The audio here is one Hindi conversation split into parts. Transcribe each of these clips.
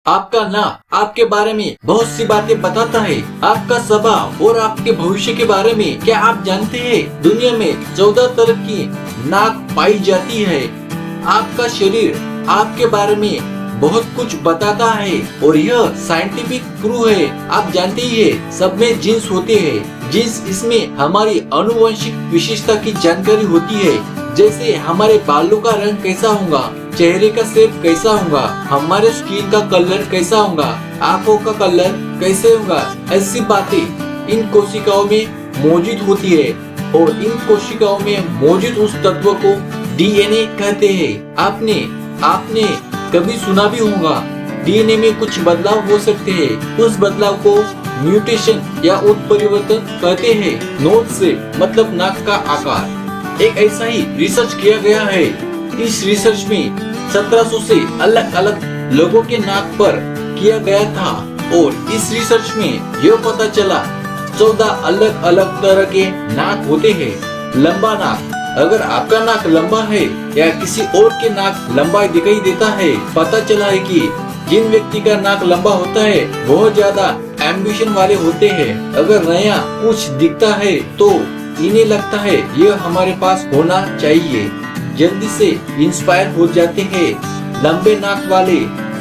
आपका नाक आपके बारे में बहुत सी बातें बताता है। आपका स्वभाव और आपके भविष्य के बारे में क्या आप जानते हैं? दुनिया में 14 तरह की नाक पाई जाती है। आपका शरीर आपके बारे में बहुत कुछ बताता है और यह साइंटिफिक प्रूफ है। आप जानते ही है, सब में जीन्स होते हैं। जीन्स इसमें हमारी आनुवंशिक विशेषता की जानकारी होती है, जैसे हमारे बालों का रंग कैसा होगा, चेहरे का शेप कैसा होगा, हमारे स्किन का कलर कैसा होगा, आंखों का कलर कैसे होगा। ऐसी बातें इन कोशिकाओं में मौजूद होती है और इन कोशिकाओं में मौजूद उस तत्व को डीएनए कहते हैं। आपने कभी सुना भी होगा, डीएनए में कुछ बदलाव हो सकते हैं। उस बदलाव को म्यूटेशन या उत्परिवर्तन कहते हैं। नोज से मतलब नाक का आकार। एक ऐसा ही रिसर्च किया गया है। इस रिसर्च में 1700 से अलग अलग लोगों के नाक पर किया गया था और इस रिसर्च में यह पता चला 14 अलग अलग तरह के नाक होते हैं। लंबा नाक, अगर आपका नाक लंबा है या किसी और के नाक लंबा दिखाई देता है, पता चला है कि जिन व्यक्ति का नाक लंबा होता है बहुत ज्यादा एम्बिशन वाले होते हैं। अगर नया कुछ दिखता है तो इन्हें लगता है यह हमारे पास होना चाहिए, जल्दी से इंस्पायर हो जाते हैं। लंबे नाक वाले,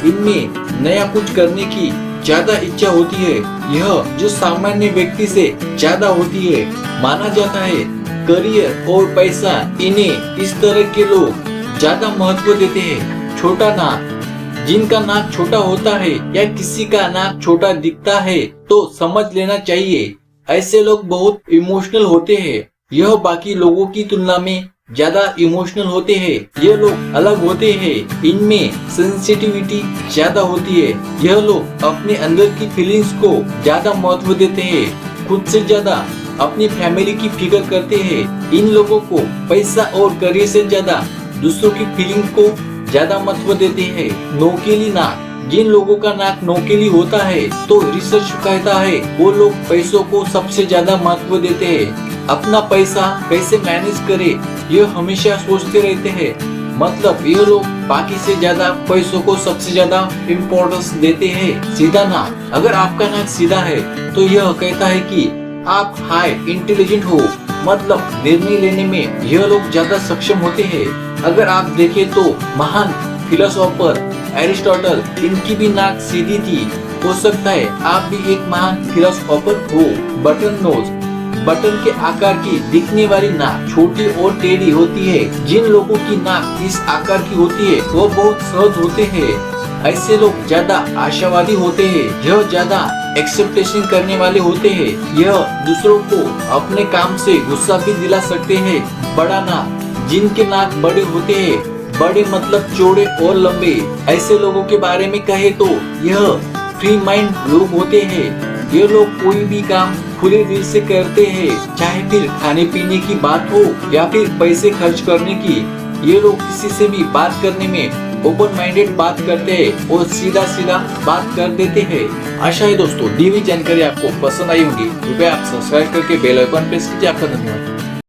इनमें नया कुछ करने की ज्यादा इच्छा होती है, यह जो सामान्य व्यक्ति से ज्यादा होती है। माना जाता है करियर और पैसा, इन्हें इस तरह के लोग ज्यादा महत्व देते हैं। छोटा नाक, जिनका नाक छोटा होता है या किसी का नाक छोटा दिखता है तो समझ लेना चाहिए ऐसे लोग बहुत इमोशनल होते हैं। यह बाकी लोगों की तुलना में ज्यादा इमोशनल होते हैं। ये लोग अलग होते हैं, इनमें सेंसिटिविटी ज्यादा होती है। यह लोग अपने अंदर की फीलिंग्स को ज्यादा महत्व देते हैं, खुद से ज्यादा अपनी फैमिली की फिक्र करते हैं। इन लोगों को पैसा और करियर से ज्यादा दूसरों की फीलिंग को ज्यादा महत्व देते हैं। नोकीली नाक, जिन लोगों का नाक नोकीली होता है तो रिसर्च कहता है वो लोग पैसों को सबसे ज्यादा महत्व देते हैं। अपना पैसा कैसे मैनेज करे यह हमेशा सोचते रहते हैं। मतलब ये लोग बाकी से ज्यादा पैसों को सबसे ज्यादा इम्पोर्टेंस देते हैं। सीधा नाक, अगर आपका नाक सीधा है तो यह कहता है कि आप हाई इंटेलिजेंट हो, मतलब निर्णय लेने में यह लोग ज्यादा सक्षम होते हैं। अगर आप देखें तो महान फिलोसोफर एरिस्टोटल, इनकी भी नाक सीधी थी। हो सकता है आप भी एक महान फिलोसोफर हो। बटन नोज, बटन के आकार की दिखने वाली नाक छोटी और टेढ़ी होती है। जिन लोगों की नाक इस आकार की होती है वो बहुत सहज होते हैं। ऐसे लोग ज्यादा आशावादी होते हैं, यह ज्यादा एक्सेप्टेशन करने वाले होते हैं। यह दूसरों को अपने काम से गुस्सा भी दिला सकते हैं। बड़ा नाक, जिनके नाक बड़े होते हैं, बड़े मतलब चौड़े और लंबे, ऐसे लोगों के बारे में कहे तो यह फ्री माइंड लोग होते हैं। ये लोग कोई भी काम खुले दिल से करते हैं, चाहे फिर खाने पीने की बात हो या फिर पैसे खर्च करने की। ये लोग किसी से भी बात करने में ओपन माइंडेड बात करते हैं और सीधा सीधा बात कर देते हैं। आशा है दोस्तों दी हुई जानकारी आपको पसंद आई होगी। कृपया आप सब्सक्राइब करके बेल आइकन प्रेस कीजिए। आपका धन्यवाद।